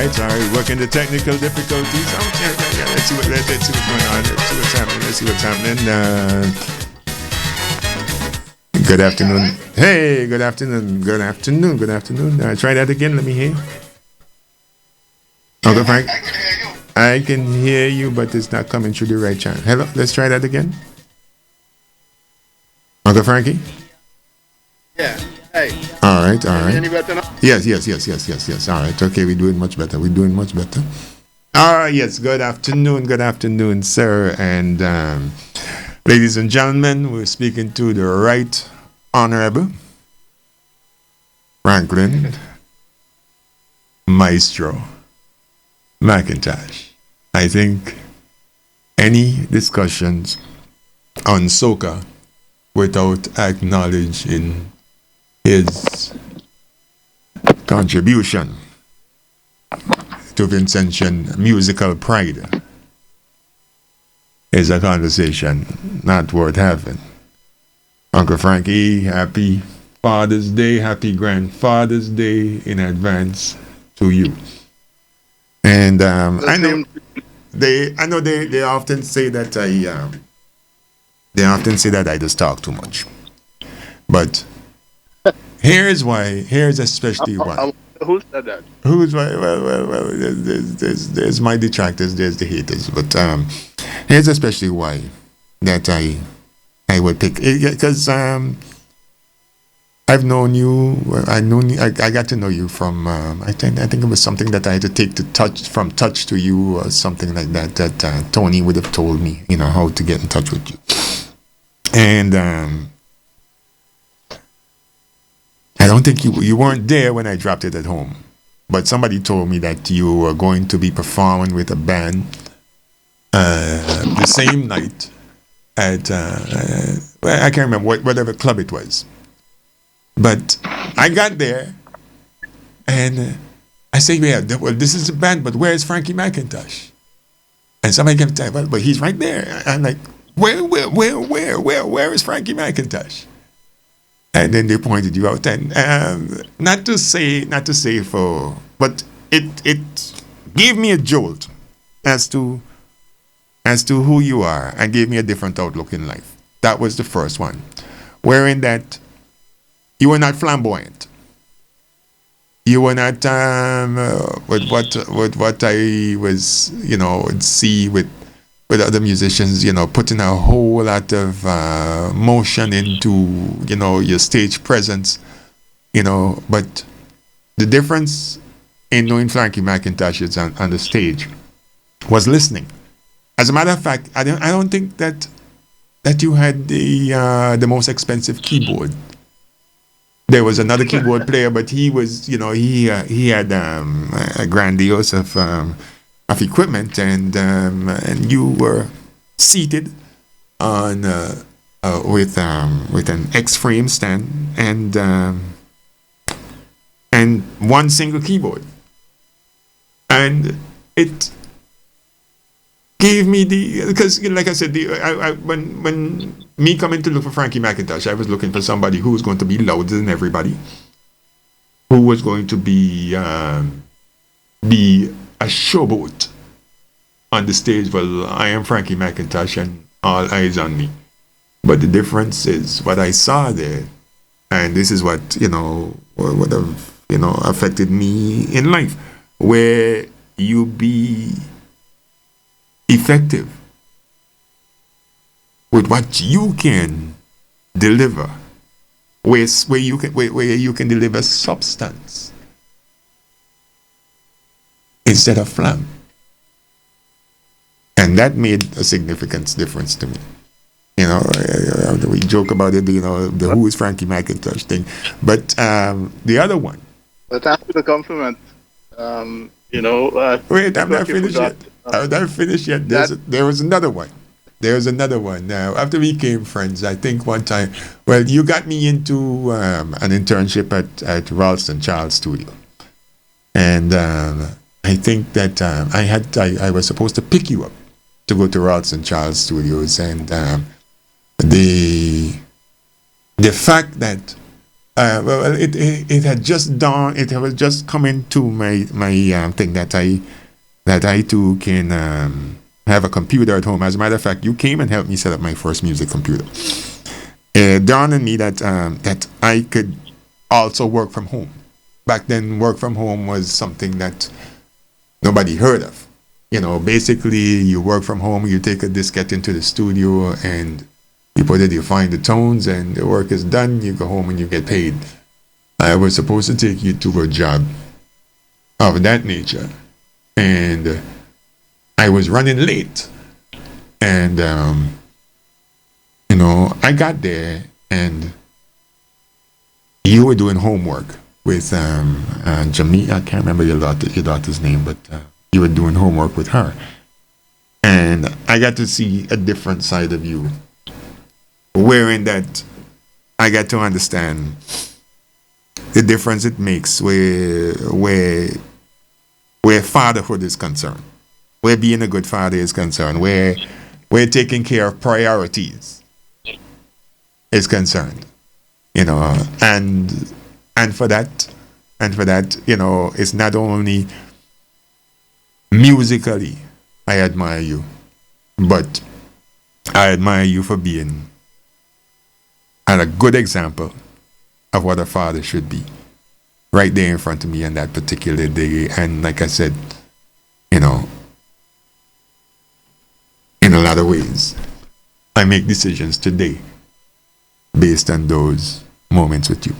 right. Working the technical difficulties. Let's see what's going on. Let's see what's happening. Good afternoon. Hey, good afternoon. Try that again. Let me hear. Uncle Frank. I can hear you, but it's not coming through the right channel. Hello. Let's try that again. Uncle Frankie. Yeah. Hey. All right. Any better now? Yes. All right. Okay, we're doing much better. All right. Yes. Good afternoon, sir. And ladies and gentlemen, we're speaking to the Right Honorable Franklin Maestro McIntosh. I think any discussions on SOCA without acknowledging his contribution to Vincentian musical pride is a conversation not worth having. Uncle Frankie, happy Father's Day, happy Grandfather's Day in advance to you. And I know they often say that I just talk too much, but here's especially why. Who said that? Who's why? Well. There's my detractors, there's the haters, but here's especially why that I would pick, because I've known you. I got to know you from. I think it was something that I had to take to touch to you, or something like that. That Tony would have told me, how to get in touch with you. And I don't think you weren't there when I dropped it at home, but somebody told me that you were going to be performing with a band the same night at I can't remember whatever club it was. But I got there and I say, yeah, well, this is the band, but where is Frankie McIntosh? And somebody came to tell me, but he's right there. I'm like, where is Frankie McIntosh? And then they pointed you out, and not to say but it gave me a jolt as to who you are, and gave me a different outlook in life. That was the first one, wherein that you were not flamboyant. You were not with what I was, would see with other musicians, putting a whole lot of motion into, your stage presence, but the difference in knowing Frankie McIntosh is on the stage was listening. As a matter of fact, I don't think that you had the most expensive keyboard. There was another keyboard player, but he was, he had a grandiose of equipment, and you were seated on with an X-frame stand and one single keyboard, and it gave me because like I said, when me coming to look for Frankie McIntosh, I was looking for somebody who was going to be louder than everybody, who was going to be a showboat on the stage. Well, I am Frankie McIntosh and all eyes on me. But the difference is what I saw there, and this is what would have affected me in life, where you be effective with what you can deliver, where you can deliver substance instead of flam. And that made a significant difference to me. We joke about it, the who is Frankie McIntosh thing. But the other one. But after the compliment, wait, I'm not finished yet. I'm not finished yet. There was another one. Now, after we became friends, I think one time, well, you got me into an internship at Ralston Child's studio. And I think that I was supposed to pick you up to go to Ralston Child's studios. And the fact that Well, it had just dawned. It was just coming to my thing that I too can have a computer at home. As a matter of fact, you came and helped me set up my first music computer. It dawned on me that that I could also work from home. Back then, work from home was something that nobody heard of. You know, basically, you work from home, you take a diskette into the studio, and you put it, you find the tones, and the work is done. You go home and you get paid. I was supposed to take you to a job of that nature, and I was running late, and you know, I got there, and you were doing homework with Jamie. I can't remember your daughter's name, but you were doing homework with her, and I got to see a different side of you, wherein that I got to understand the difference it makes where fatherhood is concerned, where being a good father is concerned, where taking care of priorities is concerned, you know, and for that, you know, it's not only musically I admire you, but I admire you for being a good example of what a father should be, right there in front of me on that particular day. And like I said, you know, in a lot of ways, I make decisions today based on those moments with you.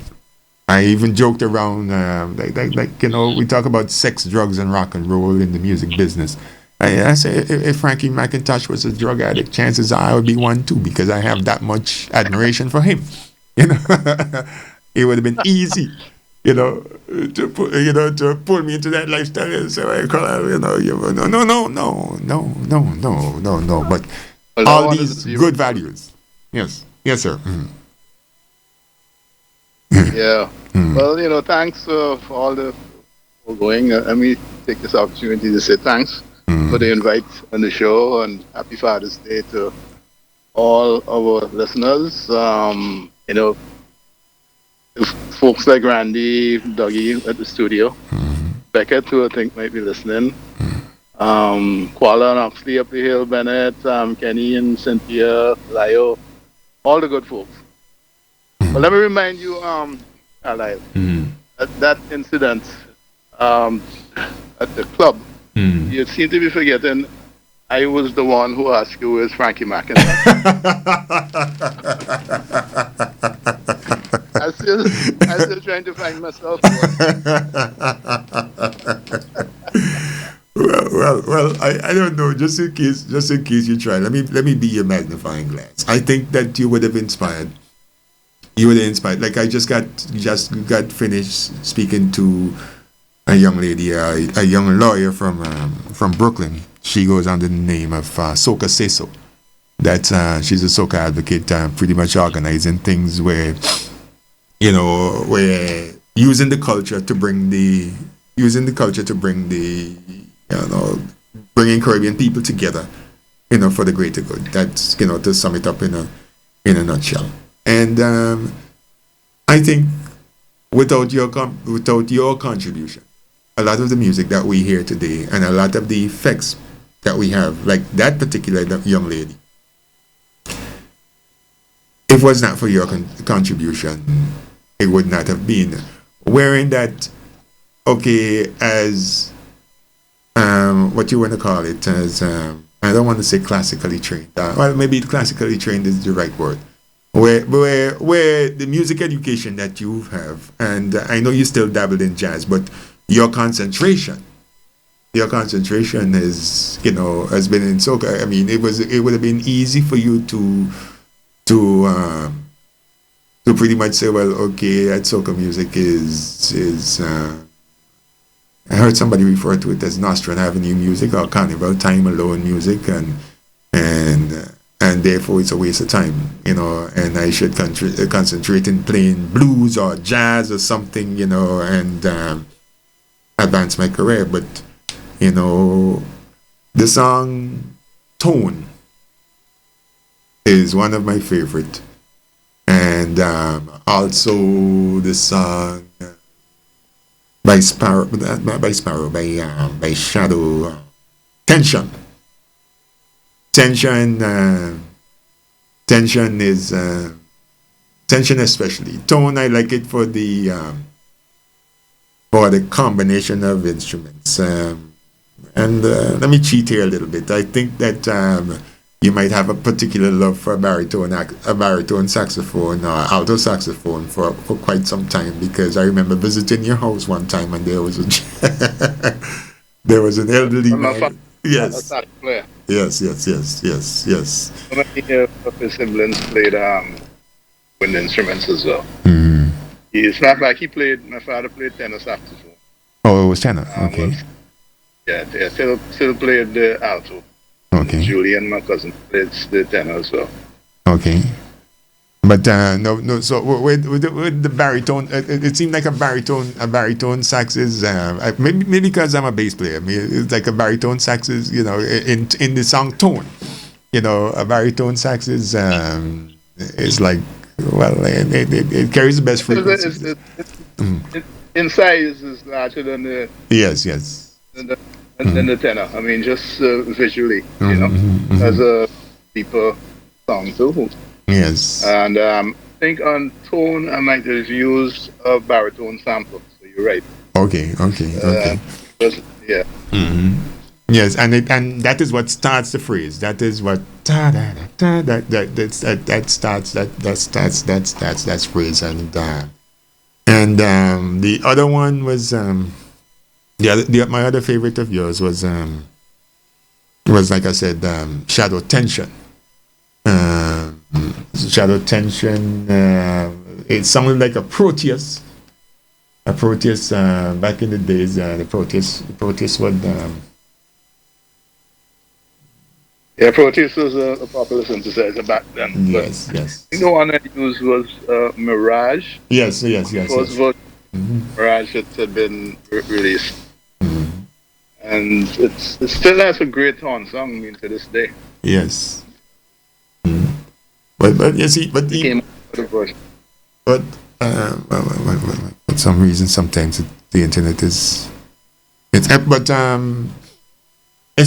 I even joked around, like you know, we talk about sex, drugs, and rock and roll in the music business. I say if Frankie McIntosh was a drug addict, chances are I would be one too, because I have that much admiration for him. You know, it would have been easy, you know, to pull me into that lifestyle and say, you know, no. But Well, all these good values. Yes, sir. Mm. Yeah. Well, you know, thanks for all the foregoing. Let me take this opportunity to say thanks for the invite on the show, and happy Father's Day to all our listeners. You know, folks like Randy, Dougie at the studio, Beckett, who I think might be listening, Kuala and Oxley up the hill, Bennett, Kenny and Cynthia, Lio, all the good folks. But let me remind you, Carlisle, that incident at the club, you seem to be forgetting I was the one who asked you, where's Frankie McIntosh? I'm still trying to find myself. Well, I don't know. Just in case you try, let me be your magnifying glass. I think that you would have inspired. Like I just got finished speaking to a young lady, a young lawyer from Brooklyn. She goes under the name of SOCA Say So. That she's a SOCA advocate, pretty much organizing things where, you know, we're using the culture to bring the, you know, bringing Caribbean people together, you know, for the greater good. That's, you know, to sum it up in a nutshell. And I think without your contribution, a lot of the music that we hear today and a lot of the effects that we have, like that particular young lady, if it was not for your contribution, it would not have been. Wherein that, okay, as what you want to call it, as I don't want to say classically trained. Well, maybe classically trained is the right word. Where the music education that you have, and I know you still dabbled in jazz, but your concentration is, you know, has been in soca. I mean, it would have been easy for you to pretty much say, well, okay, that soca music is I heard somebody refer to it as Nostrand Avenue music or Carnival Time Alone music, and therefore it's a waste of time, you know, and I should concentrate in playing blues or jazz or something, you know, and advance my career. But, you know, the song Tone is one of my favorite, and and also the song by Sparrow, by Shadow, Tension. Tension, tension is tension especially. Tone, I like it for the combination of instruments. And let me cheat here a little bit. I think that you might have a particular love for a baritone saxophone or alto saxophone for quite some time, because I remember visiting your house one time and there was a there was an elderly man. Yes. A sax player. Yes. So many of his siblings played wind instruments as well. Mm. It's not like my father played tenor saxophone. Oh, it was tenor. Okay. They still played the alto. Okay. Julian, my cousin, played the tenor as well. Okay. But no. So with the baritone, it seemed like a baritone sax is maybe because I'm a bass player. I mean, it's like a baritone sax is, in the song Tone. A baritone sax is like, well, it carries the best frequency. In size is larger than the yes. Than the tenor. I mean, just visually, as a deeper song too. Yes. And I think on Tone, I might have used a baritone sample. So you're right. Okay. Yeah. Mm-hmm. Yes, and that is what starts the phrase. That is what that starts that phrase. And the other one was my other favorite of yours was like I said, Shadow Tension. Shadow Tension. It sounded like a Proteus. Back in the days, the Proteus would. Proteus was a popular synthesizer back then. Yes. The one I used was Mirage. Yes. First version Mirage had been released. Mm-hmm. And it still has a great horn song, I mean, to this day. Yes. Mm-hmm. But you see, but for some reason, sometimes the internet is. It's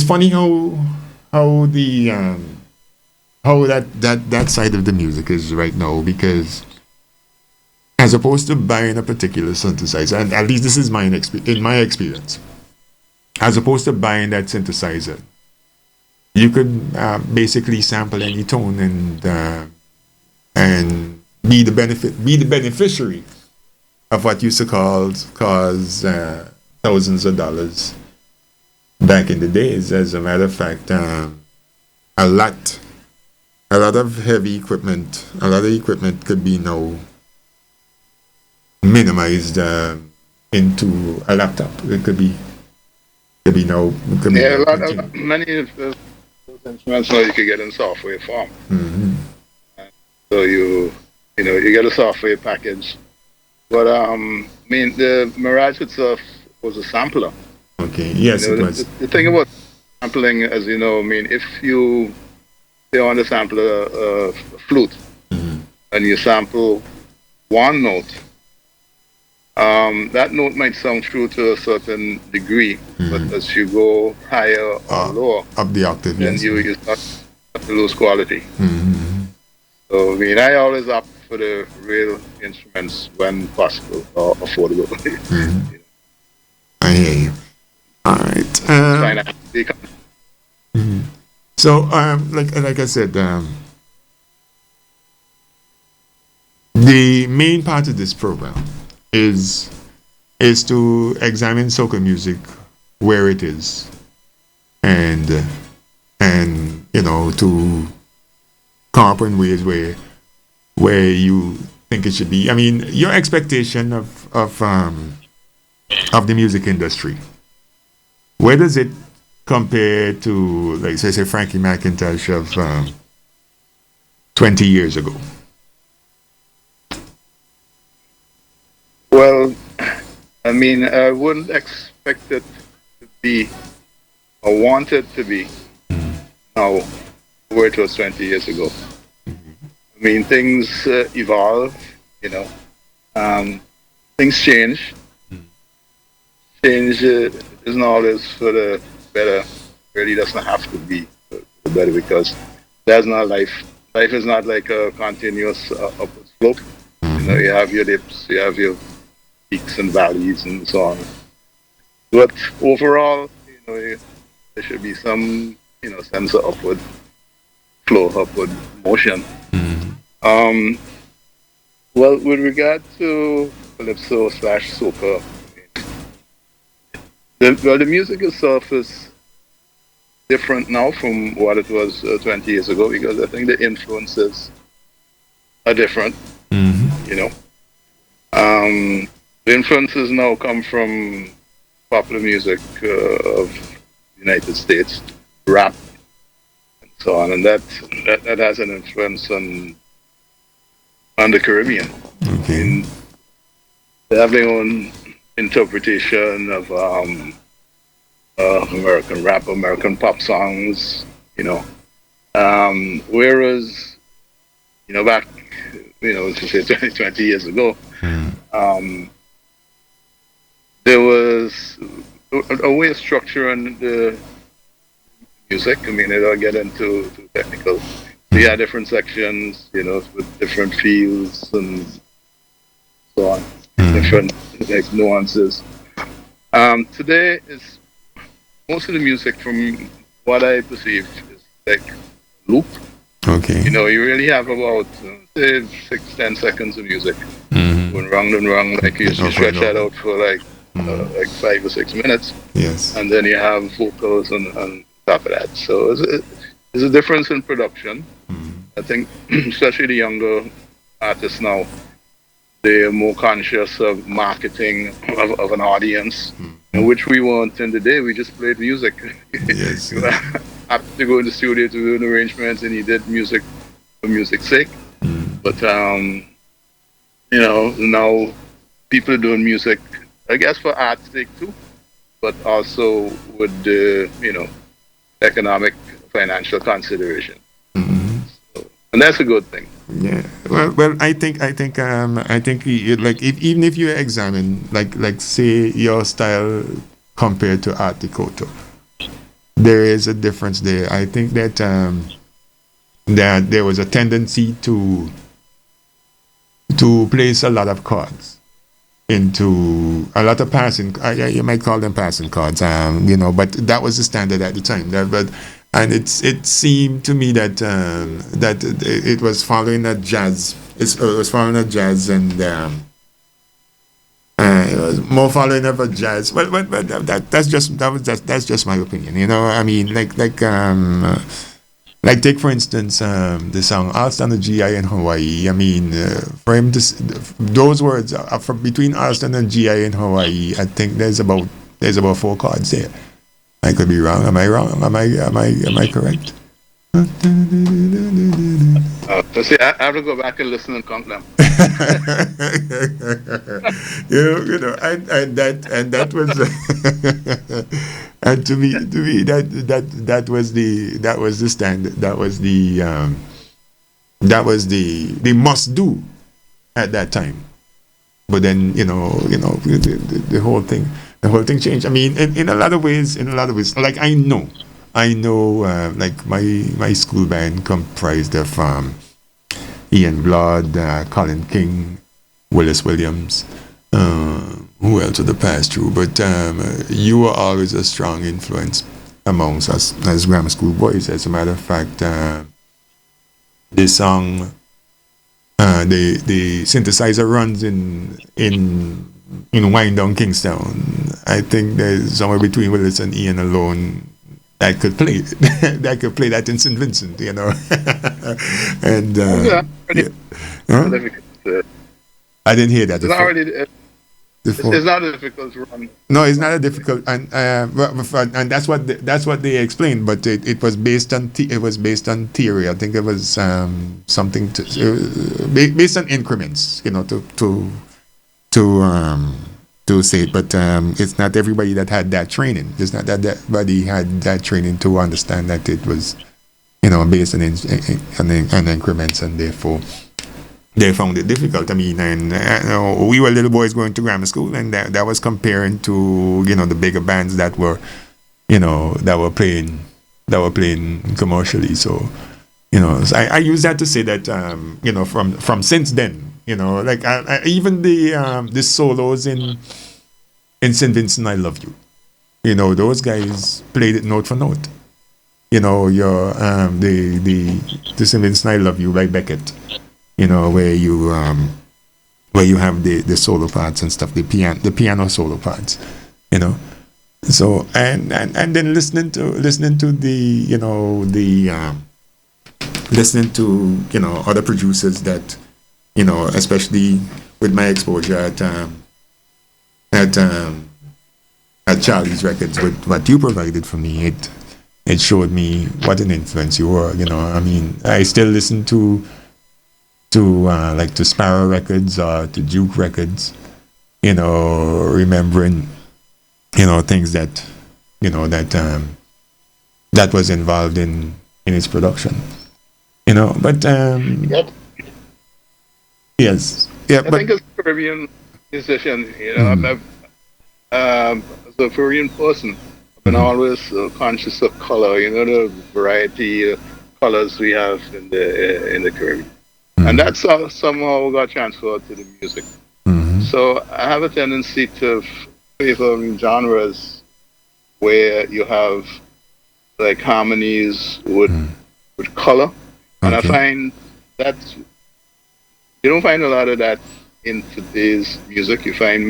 funny how that side of the music is right now, because as opposed to buying a particular synthesizer, and at least this is in my experience, as opposed to buying that synthesizer, you could basically sample any tone and be the beneficiary of what used to cause thousands of dollars back in the days. As a matter of fact, a lot of heavy equipment, could be now minimized into a laptop. It could be now. Many of those instruments now you could get in software form. Mm-hmm. So you get a software package. But I mean, the Mirage itself was a sampler. Okay. Yes, it was. The thing about sampling, as you know, I mean, if you want to sample a flute, mm-hmm. and you sample one note, that note might sound true to a certain degree, mm-hmm. but as you go higher or lower, up the octave, then yes. you start to lose quality. Mm-hmm. So I mean, I always opt for the real instruments when possible or affordable. Mm-hmm. I hear you. All right. Mm-hmm. So, like I said, the main part of this program is to examine soca music where it is, and to come up in ways where you think it should be. I mean, your expectation of the music industry, where does it compare to, like, say Frankie McIntosh of 20 years ago? Well, I mean, I wouldn't expect it to be, or want it to be, now where it was 20 years ago. I mean, things evolve, you know. Things change. Change isn't always for the better. Really doesn't have to be for the better, because that's not life. Life is not like a continuous upward slope. You know, you have your dips, you have your peaks and valleys and so on. But overall, you know, there should be some, you know, sense of upward flow, upward motion. Well, with regard to calypso slash soca, the music itself is different now from what it was 20 years ago, because I think the influences are different. You know, the influences now come from popular music of the United States, rap, and so on, and that has an influence on the Caribbean. Okay. And they have their own interpretation of American rap, American pop songs, you know. Whereas, you know, back, you know, to say 20 years ago, there was a way of structuring the music. I mean, I don't get into too technical. We had different sections, you know, with different feels and so on, different like nuances. Today is most of the music, from what I perceive, is like loop. Okay. You know, you really have about say 6-10 seconds of music going round and round, like you stretch that out for like 5 or 6 minutes. Yes. And then you have vocals on top of that. So there's a difference in production. I think, especially the younger artists now, they are more conscious of marketing of an audience, which we weren't in the day. We just played music. Yes. You have to go in the studio to do an arrangement, and you did music for music's sake. But you know, now people are doing music, I guess, for art's sake too, but also with the, you know, economic, financial consideration. And that's a good thing. Yeah. Well, I think like even if you examine like say your style compared to Art Decoto, there is a difference there. I think that that there was a tendency to place a lot of chords into a lot of passing. You might call them passing chords, you know, but that was the standard at the time. And it seemed to me that that it was following a jazz. It was following a jazz, and it was more following of a jazz. But that's just my opinion. You know, I mean, like take for instance the song "Alston and GI in Hawaii." I mean, for him to those words from between Alston and GI in Hawaii, I think there's about 4 chords there. I could be wrong. Am I wrong? Am I correct? So see, I have to go back and listen and count them. you know, and that was, and to me that was the standard. That was the must do at that time. But then you know the whole thing. The whole thing changed. I mean, in a lot of ways. Like I know, like my school band comprised of Ian Blood, Colin King, Willis Williams. Who else would have passed through? But you were always a strong influence amongst us as grammar school boys. As a matter of fact, this song, the synthesizer runs in Wind Down Kingstown. I think there's somewhere between Willis and Ian alone that could play that in St. Vincent, you know. And I didn't hear that. It's not a difficult run. No, it's not a difficult, and that's what they explained. But it was based on theory. I think it was something based on increments, you know, to say it, but it's not everybody that had that training. It's not that everybody had that training to understand that it was based on increments, and therefore they found it difficult. I mean, and we were little boys going to grammar school, and that was comparing to the bigger bands that were playing commercially. So so I use that to say that from since then, like even the solos in St. Vincent, I Love You. Those guys played it note for note. Your the St. Vincent, I Love You by Beckett. Where you have the solo parts and stuff, the piano solo parts. So and then listening to listening to other producers that especially with my exposure at Charlie's Records, with what you provided for me, it showed me what an influence you were. I mean, I still listen to Sparrow Records or to Duke Records, remembering things that that was involved in its production. But Yep. yes, yeah, I but think as a Caribbean musician, as a Caribbean person, I've been always conscious of color. The variety of colors we have in the Caribbean, and that's somehow got transferred to the music. So I have a tendency to favor genres where you have like harmonies with color, and I find that you don't find a lot of that in today's music. You find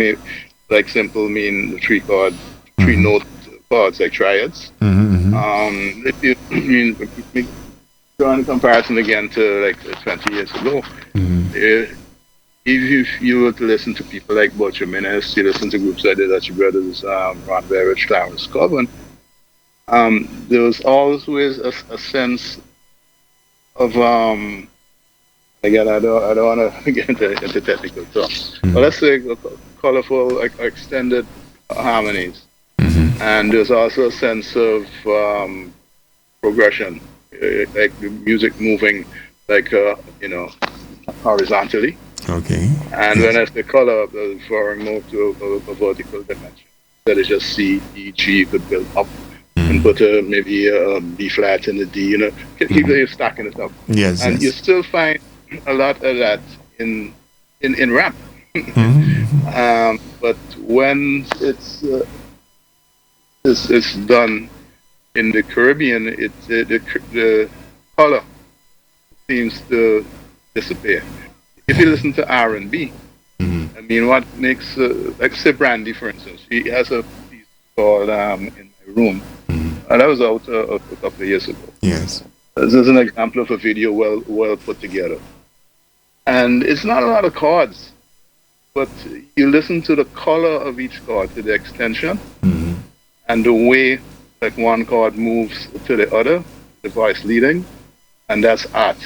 like simple the three note chords like triads. If you draw a comparison again to like 20 years ago, if you were to listen to people like Butch Jimenez, you listen to groups like the Dutch Brothers, Ron Berridge, Clarence Coburn, there was always a sense of again, I don't want to get into technical terms, but let's say colorful, extended harmonies, and there's also a sense of progression, like the music moving horizontally. Okay. And when I say color, for move to a vertical dimension, that is just C, E, G, you could build up and put maybe a B flat and a D, keep stacking it up. Yes. And you still find a lot of that in rap. But when it's done in the Caribbean, the color seems to disappear. If you listen to R&B, I mean, what makes like say Brandy, for instance, she has a piece called "In My Room," and that was out a couple of years ago. Yes. This is an example of a video well put together, and it's not a lot of chords, but you listen to the color of each chord, to the extension, and the way like one chord moves to the other, the voice leading, and that's art.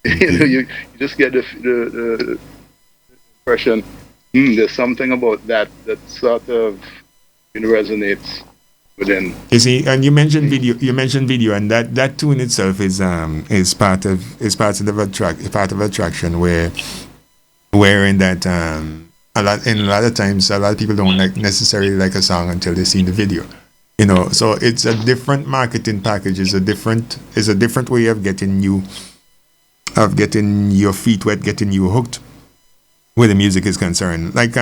You just get the impression there's something about that sort of resonates within. You see, and you mentioned video, and that tune itself is part of attraction, where in that a lot of times a lot of people don't necessarily like a song until they see the video. So it's a different marketing package. It's a different way of getting your feet wet, getting you hooked where the music is concerned. Like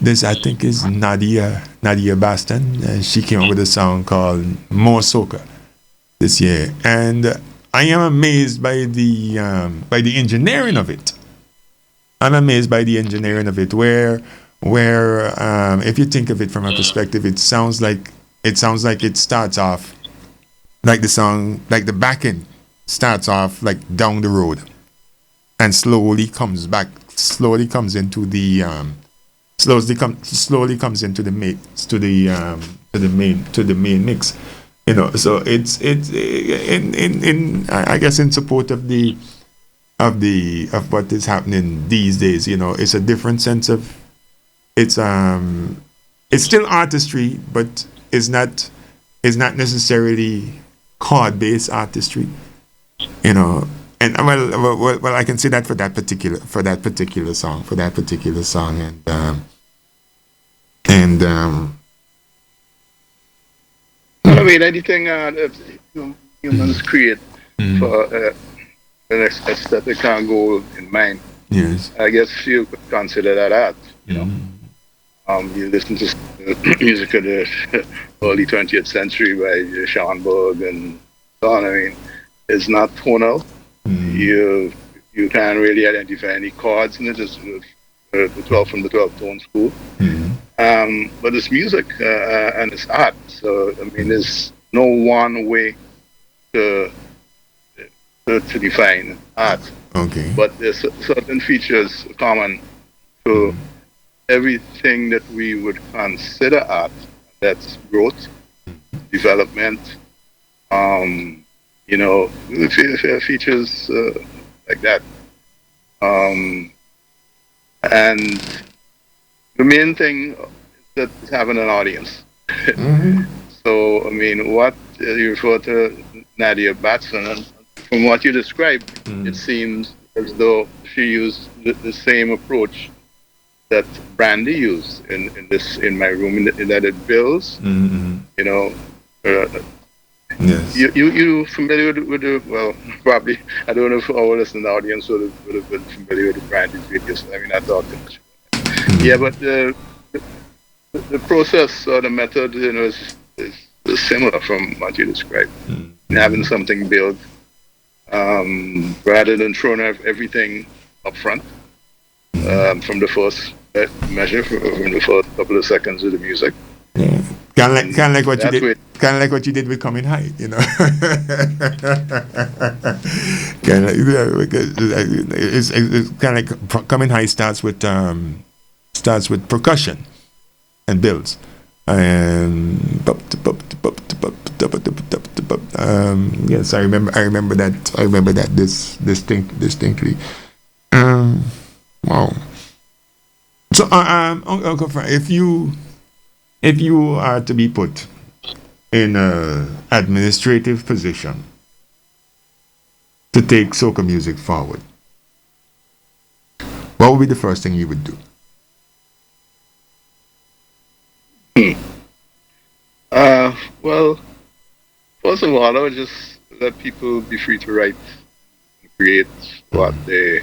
this, I think, is Nadia Baston. She came up with a song called More SOCA this year, and I am amazed by the engineering of it. I'm amazed by the engineering of it, where if you think of it from a perspective, it sounds like it starts off like the song, like the back end starts off like down the road and slowly comes into the main mix. So it's in I guess in support of what is happening these days. It's a different sense of it's still artistry, but it's not necessarily chord based artistry. you know. And well, I can say that for that particular song, and Well, I mean, anything that humans create mm, for an aesthetic and goal in mind, yes, I guess you could consider that art. mm, You listen to music of the early 20th century by Schoenberg and so on. I mean, it's not tonal. mm, You you can't really identify any chords in it. It's the 12 from the 12 tone school. mm, But it's music and it's art. So I mean, there's no one way to to define art, okay, but there's certain features common to mm, everything that we would consider art. That's growth, development, um, features like that. Um, and the main thing is that is having an audience. mm, So, I mean, what you refer to Nadia Batson, and from what you described, it mm, seems as though she used the same approach that Brandy used in my room, in that it builds, mm, you know. Uh, yes, you familiar with the, well, probably, I don't know if our listening audience would have been familiar with the Brandy videos. I mean, I thought too much. Yeah, mm, but the process or the method, is similar from what you described. mm, Having mm, something built, rather than throwing everything up front, mm. from the first measure, from the first couple of seconds of the music. Yeah. Kind of like what you That did. way, Kind of like what you did with Coming High, you know. Kind of, yeah, because it's kind of like Coming High starts with percussion and builds. Yes, I remember that distinctly. Um, wow. So, Uncle Frank, if you are to be put in a administrative position to take soca music forward, what would be the first thing you would do? well, first of all, I would just let people be free to write and create what they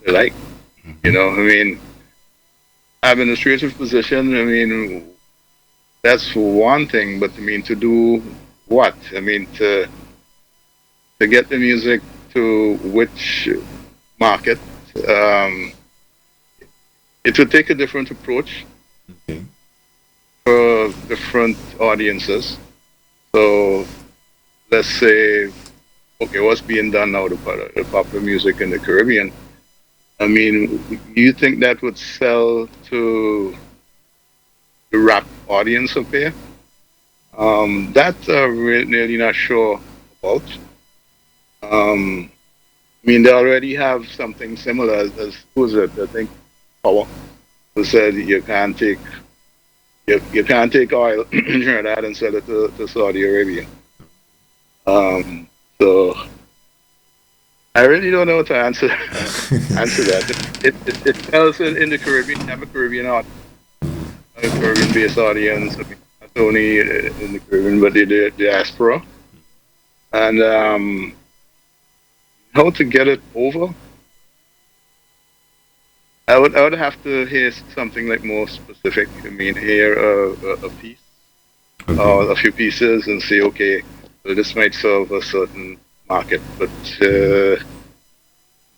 like. I mean, administrative position. I mean, that's one thing, but I mean, to do what? I mean, to get the music to which market? Um, it would take a different approach Okay. for different audiences. So let's say, okay, what's being done now, the popular music in the Caribbean? I mean, you think that would sell to the rap audience up here? That really not sure about. I mean, they already have something similar as who's it? I think Power, who said you can't take oil in Trinidad and sell it to Saudi Arabia. So I really don't know how to answer that. It tells in the Caribbean, have a Caribbean audience, a Caribbean-based audience. I mean, not only in the Caribbean, but the diaspora, and how to get it over. I would have to hear something like more specific. I mean, hear a piece Okay. or a few pieces and say, okay, so this might serve a certain market, but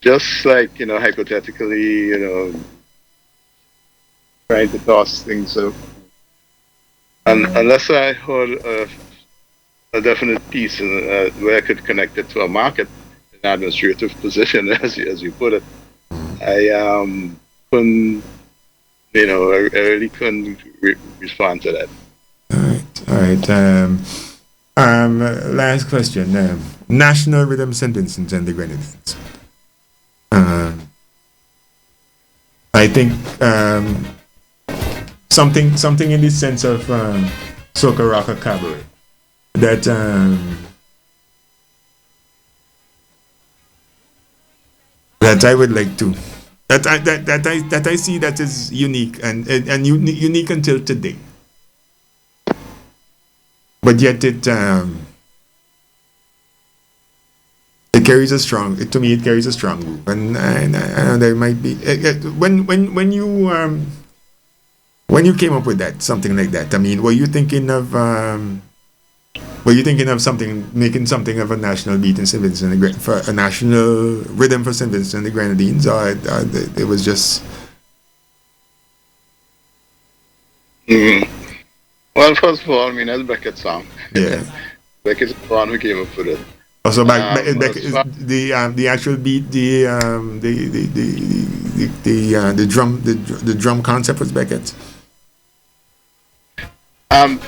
just like hypothetically, trying to toss things out. And unless I heard a definite piece where I could connect it to a market, an administrative position, as you put it, I couldn't, I really couldn't respond to that. All right. All right. Last question. National Rhythm St. Vincent and the Grenadines. Um, I think something in the sense of soca rock cabaret that that I would like to. That I see that is unique and unique until today. But yet it carries a strong. To me, it carries a strong groove, and there might be when you came up with that something like that. I mean, were you thinking of something, making something of a national beat in St. Vincent and for a national rhythm for St. Vincent and the Grenadines, or it was just? Mhm. Well, first of all, I mean, that's Beckett's song. Yeah. Beckett's the one who came up with it. Also, back As far the actual beat, the drum concept was Beckett. um,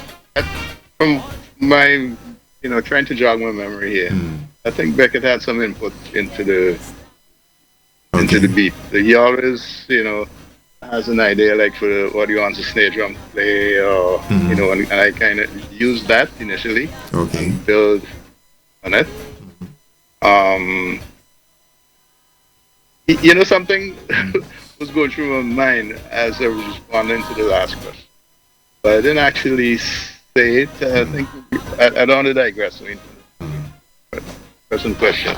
from my, trying to jog my memory here, I think Beckett had some input into Okay. the beat. He always, has an idea like for what he wants a snare drum to play, or and I kind of used that initially Okay. and build on it. Um, something was going through my mind as I was responding to the last question, but I didn't actually say it. I think I don't want to digress into the present question,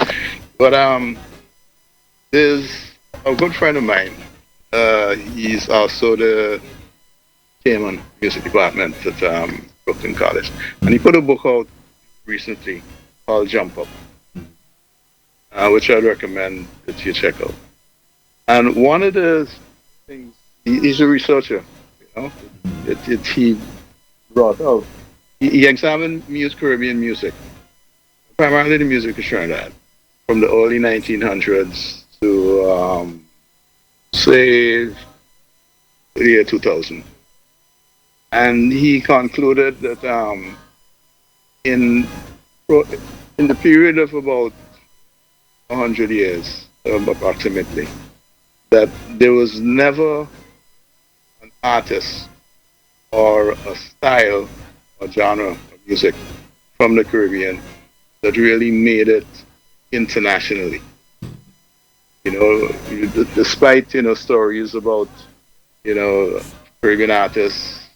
but there's a good friend of mine. He's also the chairman of the music department at Brooklyn College, and he put a book out recently called Jump Up, which I'd recommend that you check out. And one of the things, he's a researcher, he brought out, he examined Caribbean music, primarily the music of Trinidad, from the early 1900s to, say, the year 2000. And he concluded that in in the period of about 100 years, approximately, that there was never an artist or a style or genre of music from the Caribbean that really made it internationally. Despite stories about Caribbean artists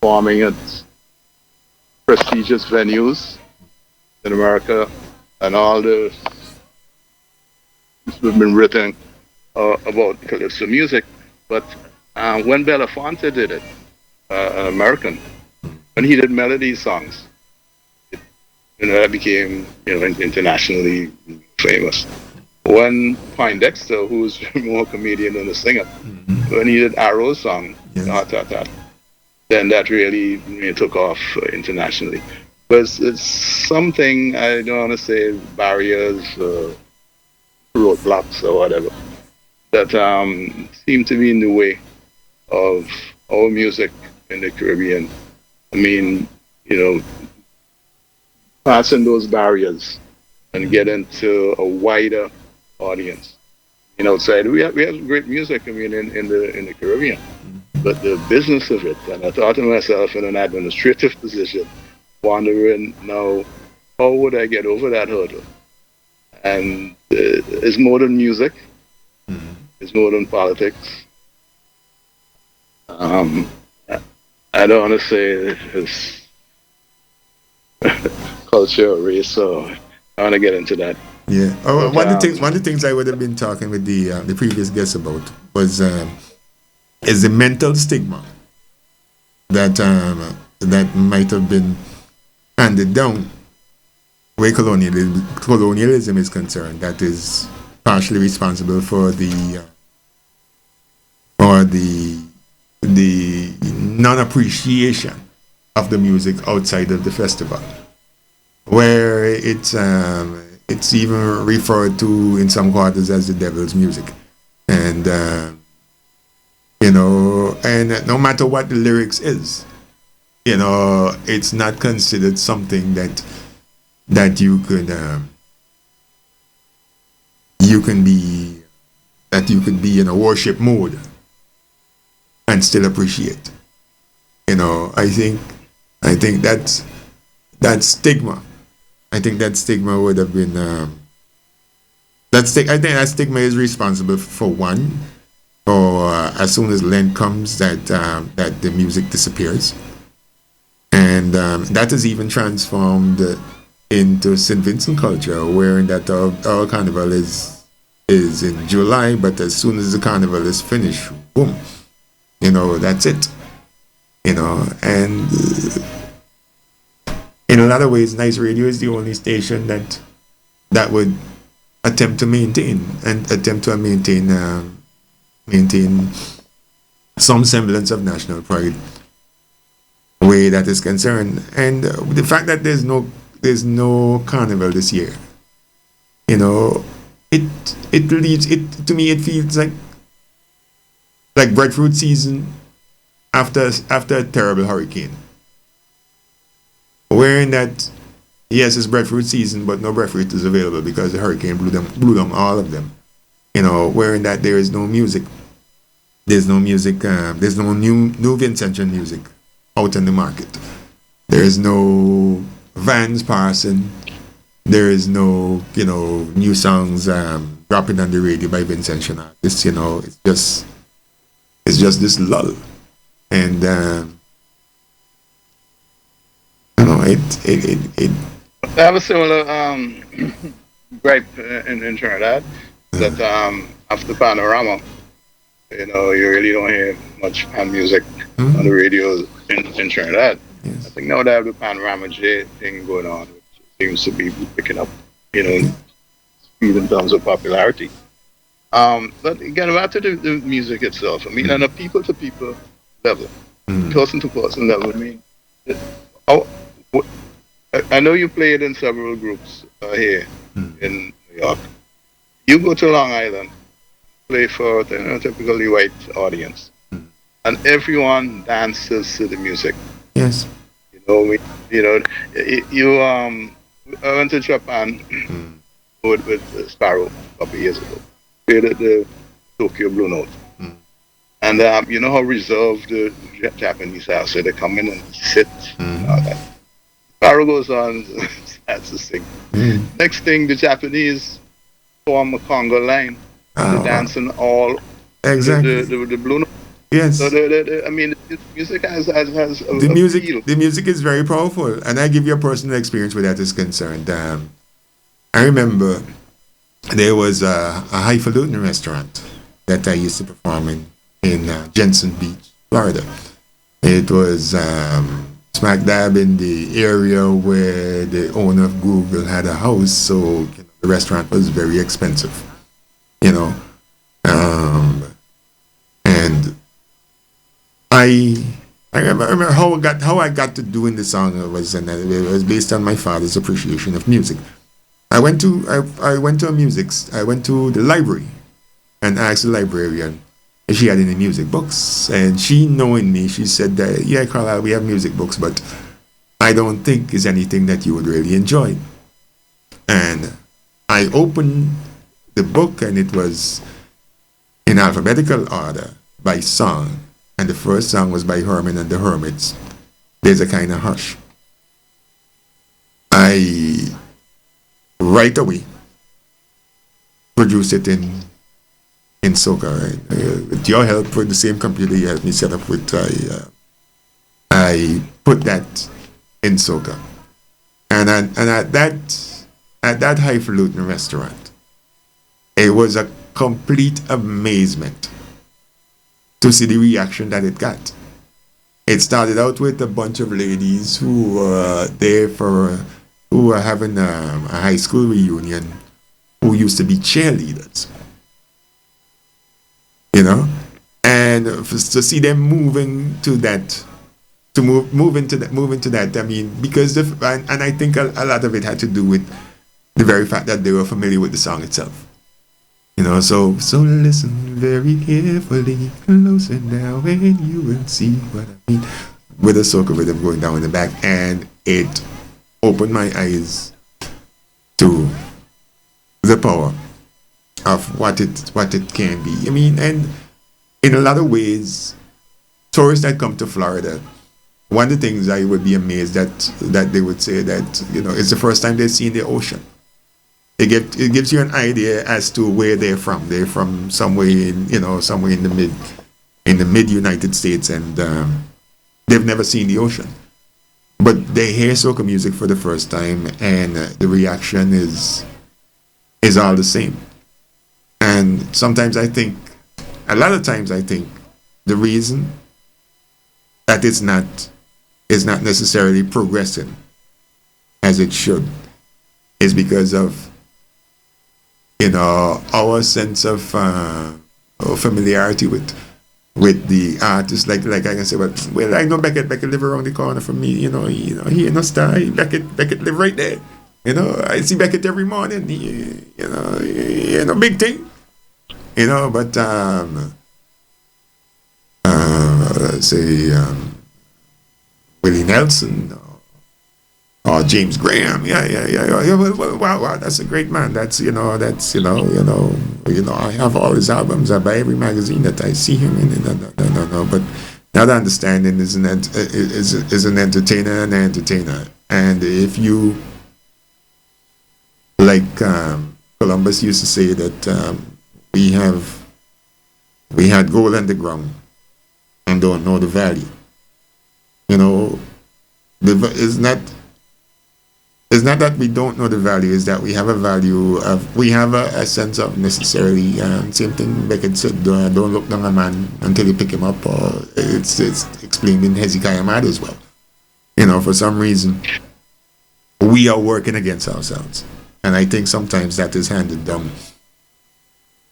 performing at prestigious venues in America, and all the things have been written about calypso music. But when Belafonte did it, an American, when he did melody songs, that became internationally famous. When Poindexter, who's more comedian than a singer, when he did Arrow's song, Yes. Hot Hot Hot, then that really took off internationally. But it's something, I don't want to say barriers, roadblocks or whatever, that seem to be in the way of our music in the Caribbean. I mean, passing those barriers and get into a wider audience. Outside we have great music. I mean, in the Caribbean, but the business of it. And I thought to myself in an administrative position, wondering now, how would I get over that hurdle? And it's more than music. It's more than politics. Um, I don't want to say it's culture or race, so I want to get into that. Yeah. Oh, But one of the things I would have been talking with the previous guest about was is the mental stigma that might have been handed down where colonialism is concerned. That is partially responsible for the non-appreciation of the music outside of the festival, where it's even referred to in some quarters as the devil's music, and and no matter what the lyrics is, it's not considered something that you can be that you could be in a worship mode and still appreciate. I think that stigma. I think that stigma would have been I think that stigma is responsible for one, or as soon as Lent comes, that the music disappears, and that is even transformed into St. Vincent culture, wherein that our carnival is in July, but as soon as the carnival is finished, boom, that's it, and in a lot of ways, Nice Radio is the only station that would attempt to maintain some semblance of national pride where that is concerned. And the fact that there's no carnival this year, it leaves it to me. It feels like breadfruit season after a terrible hurricane, wherein that, yes, it's breadfruit season, but no breadfruit is available because the hurricane blew down all of them. Wherein that there is no music. There's no music. There's no new Vincentian music out in the market. There is no vans passing. There is no new songs dropping on the radio by Vincentian artists. It's just this lull, and it. I have a similar gripe in Trinidad that after Panorama, you really don't hear much pan music on the radio in Trinidad. Yes. I think now they have the Panorama J thing going on, which seems to be picking up, speed in terms of popularity. But again, back to the music itself. I mean, on a people-to-people level, person-to-person level, I mean, I know you played in several groups here in New York. You go to Long Island, play for the typically white audience, and everyone dances to the music. Yes. I went to Japan with Sparrow a couple of years ago. Played at the Tokyo Blue Note. And you know how reserved the Japanese are, so they come in and sit and all that. Sparrow goes on, starts to sing. Next thing, the Japanese form a conga line. They're dancing all exactly the Blue Note. Yes. So the music has the music. appeal. The music is very powerful, and I give you a personal experience where that is concerned. I remember there was a highfalutin restaurant that I used to perform in Jensen Beach, Florida. It was smack dab in the area where the owner of Google had a house, so the restaurant was very expensive, and I remember how I got to doing the song it was based on my father's appreciation of music. I went to the library and asked the librarian if she had any music books, and she, knowing me, she said that, yeah, Carlisle, we have music books, but I don't think it's anything that you would really enjoy. And I opened the book, and it was in alphabetical order by song, and the first song was by Herman and the Hermits, There's a Kind of Hush. I right away produced it in SOCA. With your help, with the same computer you helped me set up with, I put that in SOCA. And at that highfalutin restaurant, it was a complete amazement to see the reaction that it got. It started out with a bunch of ladies who were there who were having a high school reunion, who used to be cheerleaders, and to see them moving to that, move into that. I mean, because and I think a lot of it had to do with the very fact that they were familiar with the song itself. So listen very carefully, closer now, and you will see what I mean. With a soca rhythm going down in the back, and it opened my eyes to the power of what it can be. I mean, and in a lot of ways, tourists that come to Florida, one of the things I would be amazed that they would say that it's the first time they've seen the ocean. it gives you an idea as to where they're from. They're from somewhere in somewhere in the mid United States, and they've never seen the ocean, but they hear soca music for the first time, and the reaction is all the same. And sometimes I think, a lot of times I think, the reason that it's not necessarily progressing as it should is because of our sense of familiarity with the artist. Like I can say, well, I know Beckett live around the corner from me. He in a star. Beckett live right there. I see Beckett every morning. Big thing. But say Willie Nelson or James Graham. Yeah. Well, wow, that's a great man. I have all his albums. I buy every magazine that I see him in. No. But not understanding is an entertainer and an entertainer. And if you, like Columbus used to say, that we had gold on the ground and don't know the value. It's not that we don't know the value, is that we have a sense of necessarily, same thing Beckett said, don't look down a man until you pick him up, or it's explained in Hezekiah Mad as well. For some reason, we are working against ourselves. And I think sometimes that is handed down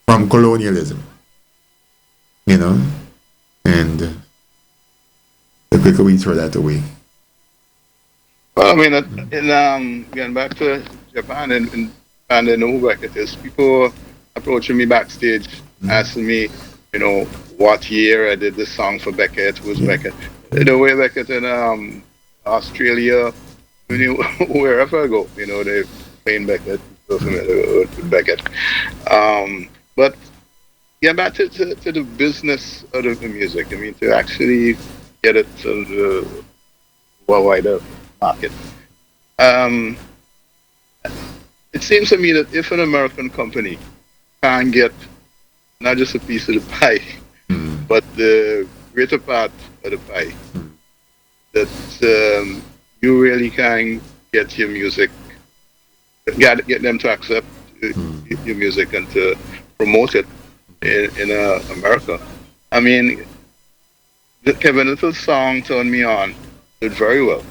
from colonialism, and the quicker we throw that away. Well, I mean, getting back to Japan and they know who Beckett is, people approaching me backstage, asking me, what year I did this song for Beckett, who's Beckett. The way Beckett in Australia, wherever I go, they playing Beckett, so familiar with Beckett. But get back to the business of the music. I mean, to actually get it to the wider market. It seems to me that if an American company can get not just a piece of the pie, but the greater part of the pie, that you really can get your music, get them to accept your music and to promote it in America. I mean, the Kevin Little's song "Turn Me On" did very well.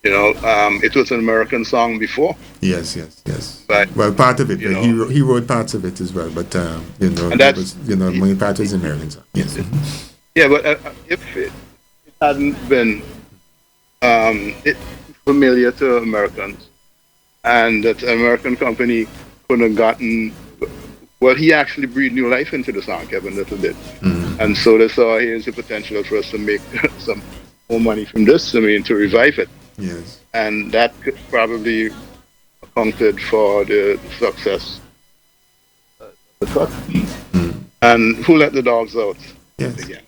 It was an American song before. Yes. But, well, part of it, he wrote parts of it as well, but many parts was American song. Yes. Yeah, but if it hadn't been familiar to Americans, and that American company could have gotten, well, he actually breathed new life into the song, Kevin Little did. And so they saw, here's the potential for us to make some more money from this, to revive it. Yes. And that could probably accounted for the success of the cut. And Who Let the Dogs Out? Yes. Again.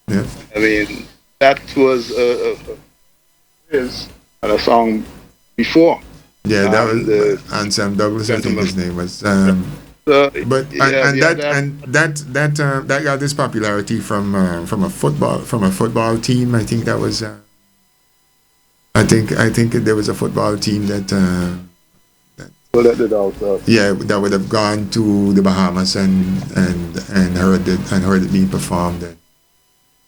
Yes. I mean, that was a song before. Yeah, that was and Sam Douglas, I think his name was. That got this popularity from a football team. I think that was. I think there was a football team that. That would have gone to the Bahamas and heard it being performed,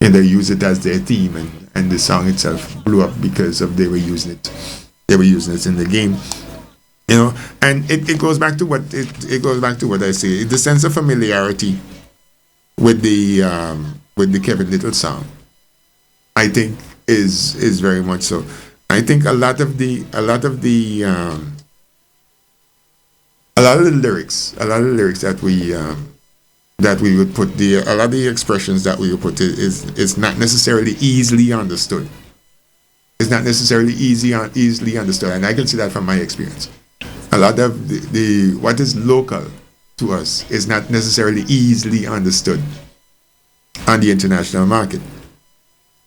and they used it as their theme, and the song itself blew up because of they were using it in the game. And it goes back to what I say, the sense of familiarity with the Kevin Little song, I think is very much so. I think a lot of the lyrics that we would put, a lot of the expressions that we would put is not necessarily easily understood. It's not necessarily easily understood, and I can see that from my experience. A lot of the what is local to us is not necessarily easily understood on the international market,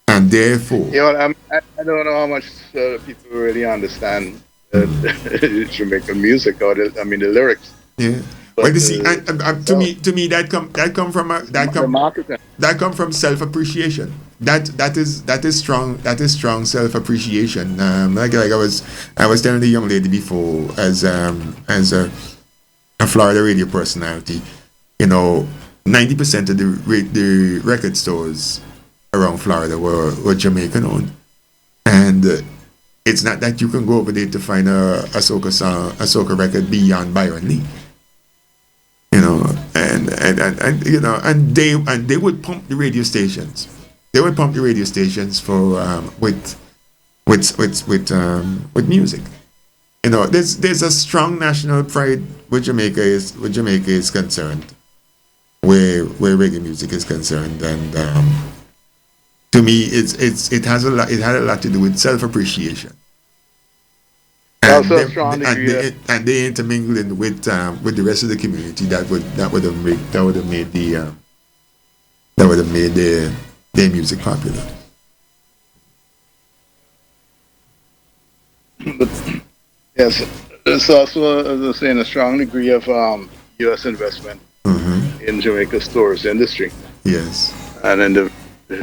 and therefore, I don't know how much people really understand Jamaican music or the lyrics. Yeah. Well, But you see, to me, the marketing. that come from self appreciation. That is strong. That is strong self appreciation. Like I was telling the young lady before, as a Florida radio personality, 90% of the record stores around Florida were Jamaican owned, and it's not that you can go over there to find a soca song, a soca record beyond Byron Lee. And they would pump the radio stations. They would pump the radio stations for with music. There's a strong national pride where Jamaica is concerned, where reggae music is concerned, and to me, it had a lot to do with self appreciation. Also, strong degree. And they intermingling with the rest of the community that would have made their music popular. But yes, there's also, as I was saying, a strong degree of U.S. investment in Jamaica's tourist industry. Yes. And in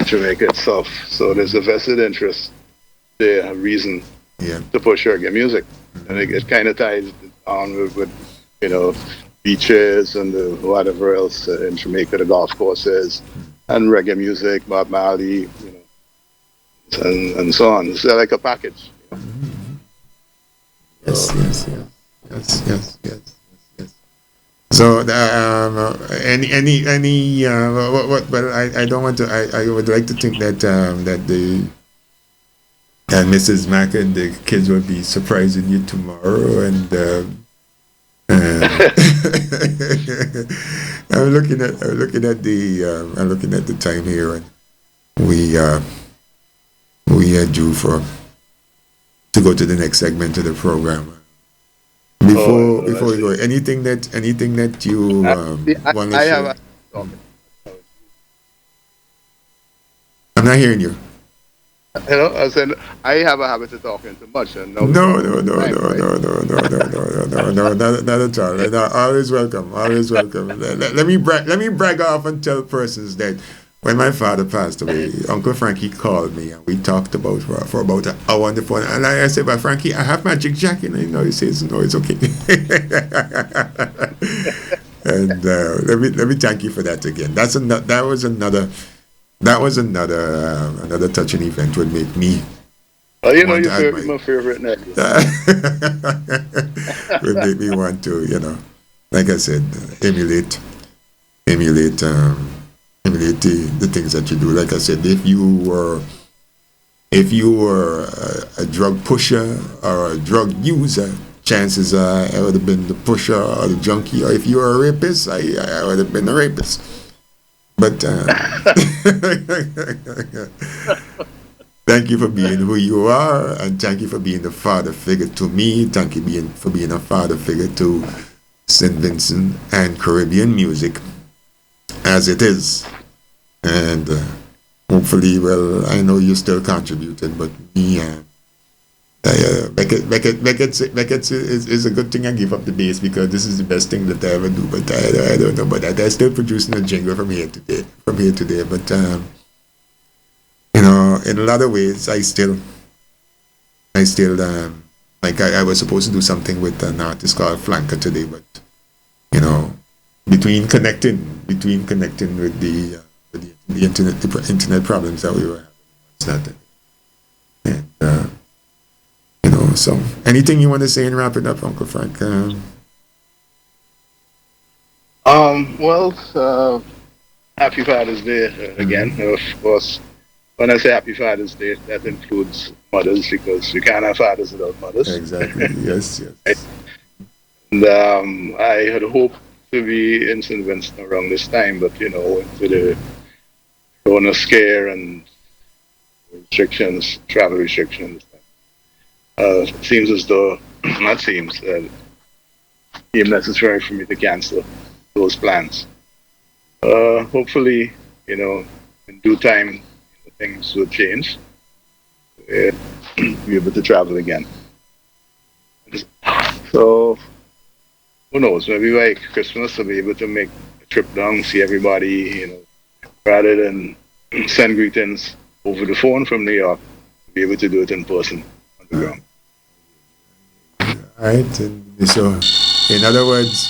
Jamaica itself. So there's a vested interest there, a reason to push reggae music. And it kind of ties on with beaches and whatever else in Jamaica, the golf courses, and reggae music, Bob Marley, and so on. It's like a package. Yes. So, well, I don't want to. I would like to think that that Mrs. Mack and the kids will be surprising you tomorrow, and I'm looking at the time here, and we are due to go to the next segment of the program. Before we go, anything that you want to share? I'm not hearing you. I said I have a habit of talking too much. And no, not at all. Always welcome. Let me brag off and tell persons that when my father passed away, Uncle Frankie called me and we talked about for about an hour on the phone. And I said, "But Frankie, I have Magic Jack," and he says, "No, it's okay." And let me thank you for that again. That was another touching event would make me. Oh, you're my favorite nephew. Would make me want to, like I said, emulate the things that you do. Like I said, if you were a drug pusher or a drug user, chances are I would have been the pusher or the junkie. Or if you were a rapist, I would have been a rapist. But thank you for being who you are, and thank you for being the father figure to me. Thank you for being a father figure to St. Vincent and Caribbean music as it is. And hopefully, well, I know you still contributed, but me, Beckett is a good thing I give up the bass because this is the best thing that I ever do. But I don't know about that. I'm still producing a jingle from here today. But in a lot of ways, I still like I was supposed to do something with an artist called Flanker today, but between connecting with the internet problems that we were having, it's not that. And so anything you want to say and wrap it up, Uncle Frank? Happy Father's Day again. Of course, when I say Happy Father's Day, that includes mothers because you can't have fathers without mothers. Exactly. Yes. And I had hoped to be in St. Vincent around this time, but with the corona scare and travel restrictions, it seems as though it became necessary for me to cancel those plans. Hopefully, in due time, things will change. Be able to travel again. So who knows? Maybe like Christmas, to be able to make a trip down, see everybody, rather than send greetings over the phone from New York, be able to do it in person on the ground. All right. And so, in other words,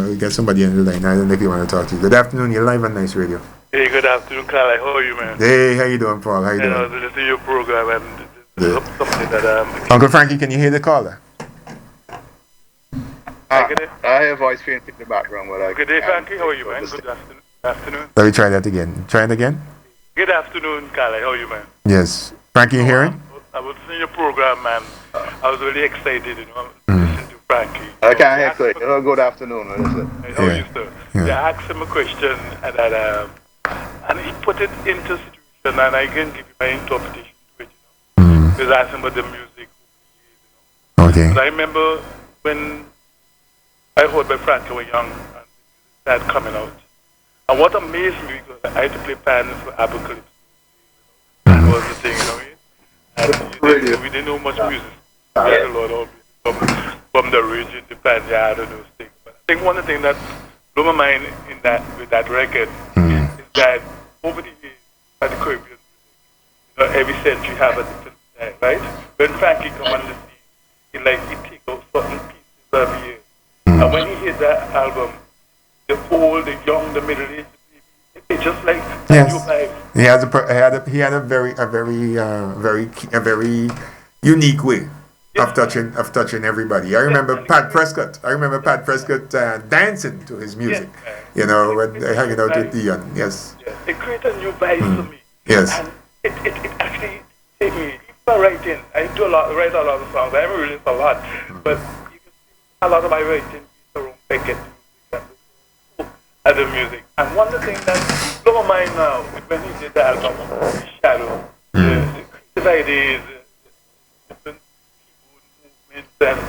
we got somebody on the line. I don't know if you want to talk to you. Good afternoon. You're live on Nice Radio. Hey, good afternoon, Carl. How are you, man? Hey, how you doing, Paul? How you doing? I listen to your program, and this is something that Uncle Frankie, can you hear the caller? I have voice feeding in the background. Good day, Frankie. How are you, man? Good afternoon. Let me try that again. Try it again. Good afternoon, Carl. How are you, man? Yes. Frankie, you hearing? I was listening to your program, man. I was really excited, listening to Frankie. I can't hear clear. Good afternoon. How are you, sir? Yeah. I asked him a question, and he put it into a situation, and I can give you my interpretation to it, Because I asked him about the music. Okay. But I remember when I heard by Frankie was young, and that coming out. And what amazed me, because I had to play piano for Apocalypse. That was the thing, And we didn't know much music. We had a lot of from the region, the Panyard, and those things. But I think one of the things that blew my mind with that record is that over the years, at the Caribbean music, every century have a different style, right? When Frankie come on the scene, he take out certain pieces every year. And when he hit that album, the old, the young, the middle aged, it's just like yes. new life. He had a very unique way of touching everybody. I remember Pat Prescott. Dancing to his music. When hanging out with Dion. Yes. It created a new vibe for me. Yes. And it actually take me. Even writing, I write a lot of songs. I haven't released a lot, but you can see a lot of my writing is around Beckett and the music. And one of the things that blew my mind now is when he did the album, Shadow, the creative ideas, the different movements, and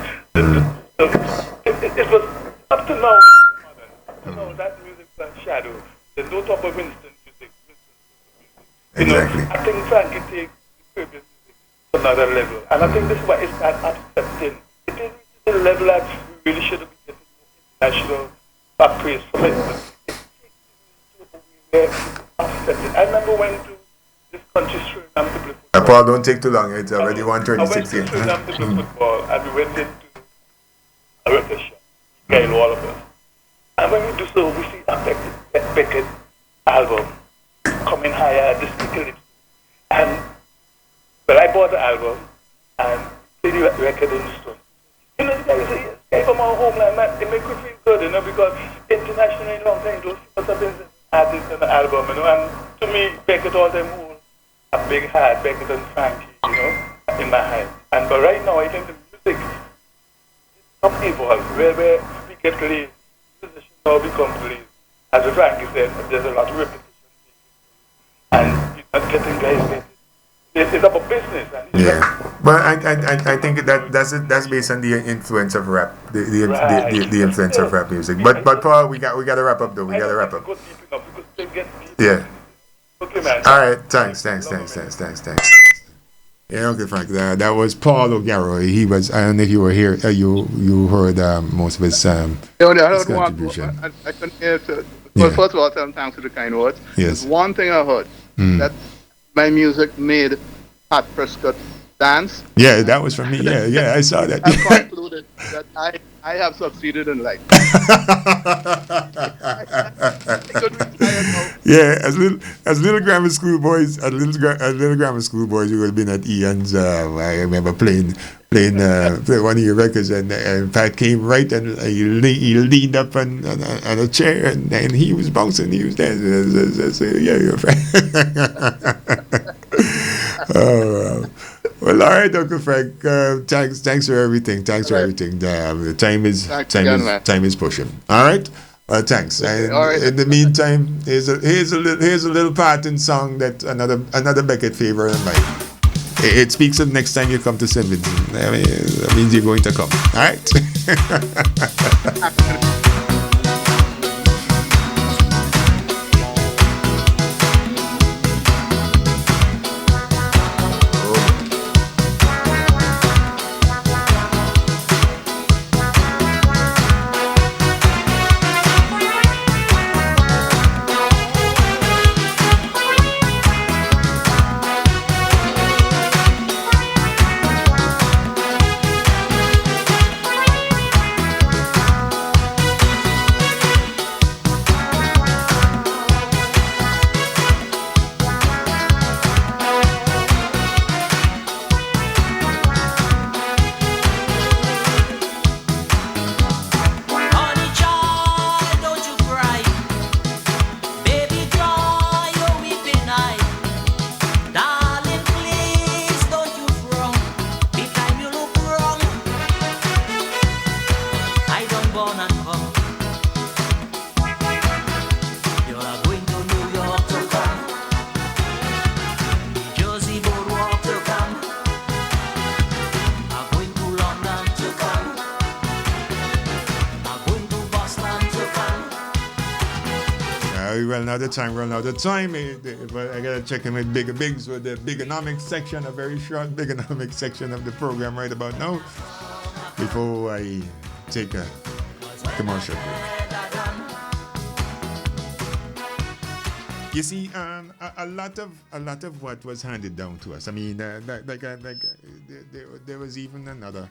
it was up to now. That music was Shadow. There's no talk of Winston music. Exactly. I think Frankie takes the Caribbean music to another level, and I think this is why it's not accepting. It didn't reach the level that we really should have been getting more international praise from it. I remember when to this country Suriname to play football. Paul, don't take too long. It's already 1:36 here. I went to Suriname to play football, and we went into a record shop, Gail, all of us. And when we do so, we see a Beckett album coming higher, this particular. And I bought the album and played the record in the store. The guy said, yes, from our homeland, man, it makes me feel good, because internationally, don't see what's up in artists on the album, and to me, Beckett all them hold a big heart, Beckett and Frankie, in my heart. But right now, I think the music is not evolved, where we get lazy, musicians now become lazy. As Frankie said, there's a lot of repetition, and you're not getting guys. It's about business. But I think that's based on the influence of rap, the influence of rap music. But Paul, we got to wrap up though. We got to wrap up. Yeah. Okay, man. All right. Thanks. Yeah. Okay, Frank. That was Paul O'Garo. He was. I don't know if you were here. You heard most of his contribution. I couldn't hear. Well, first of all, thanks for the kind words. Yes. There's one thing I heard that my music made Pat Prescott dance. Yeah, that was from me. Yeah, I saw that. I concluded that I have succeeded in life. Yeah, as little grammar school boys, you would have been at Ian's. I remember playing one of your records, and Pat came right and he leaned up on a chair, and he was bouncing. He was dancing. So, yeah, you're right. Oh, well, all right, Uncle Frank. Thanks for everything. The time is pushing. All right. Thanks. And in the meantime, here's a little parting song that another Beckett favorite of mine. It speaks of next time you come to St. Vincent. I mean, that means you're going to come. All right. Well, now the time. But I gotta check in with Bigger Bigs with the Bigonomics section, a very short Bigonomics section of the program right about now. Before I take a commercial break. You see, a lot of what was handed down to us. I mean, there was even another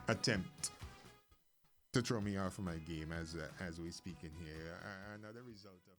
attempt to throw me off of my game as we speak in here. Another result of